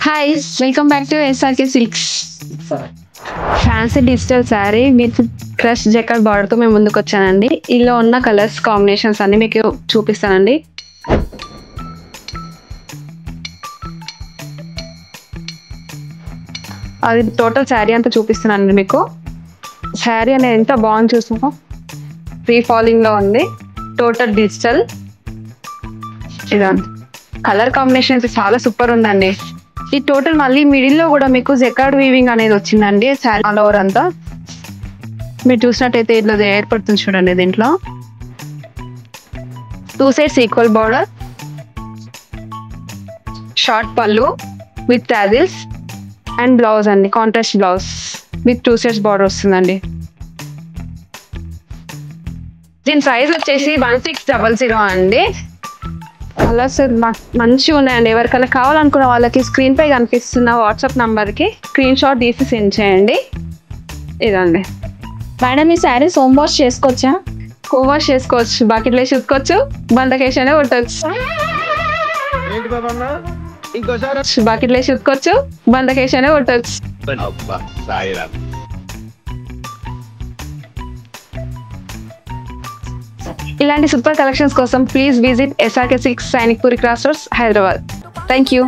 Hi welcome back to SRK silks. Fancy digital sari with crush jacquard బార్డర్తో మేము ముందుకు వచ్చానండి. ఇలా ఉన్న కలర్స్ కాంబినేషన్స్ అన్ని మీకు చూపిస్తానండి. అది టోటల్ శారీ అంతా చూపిస్తున్నానండి మీకు. శారీ అనేది ఎంత బాగుంది చూసుకో, ఫ్రీ ఫాలింగ్లో ఉంది. టోటల్ డిజిటల్ ఇదంతా కలర్ కాంబినేషన్ చాలా సూపర్ ఉందండి. ఈ టోటల్ మళ్ళీ మిడిల్లో కూడా మీకు జెకార్డ్ వీవింగ్ అనేది వచ్చిందండి. శారీ ఆల్ ఓవర్ అంతా మీరు చూసినట్టయితే ఇట్లా ఏర్పడుతుంది చూడండి. దీంట్లో 2 సైడ్స్ ఈక్వల్ బార్డర్, షార్ట్ పళ్ళు విత్ టాజిల్స్ అండ్ బ్లౌజ్ అండి, contrast blouse with 2 sides border వస్తుందండి. దీని ప్రైస్ వచ్చేసి 1600 అండి. కలర్స్ మంచిగా ఉన్నాయండి. ఎవరికైనా కావాలనుకున్న వాళ్ళకి స్క్రీన్ పై కనిపిస్తున్న వాట్సాప్ నంబర్కి స్క్రీన్ షాట్ తీసి సెండ్ చేయండి. ఇదండి మేడం, ఈ శారీస్ హోమ్ వాష్ చేసుకోవచ్చా? హోమ్ వాష్ చేసుకోవచ్చు, బకెట్లో వేసి ఉతుకోవచ్చు, బందకేషనే కొట్టవచ్చు. బకెట్లో వేసి ఉతుకోవచ్చు, బందకేషనే కొట్టవచ్చు. ఇలాంటి సూపర్ కలెక్షన్స్ కోసం please visit SRK Silks, Sainikpuri cross roads, Hyderabad. Thank you.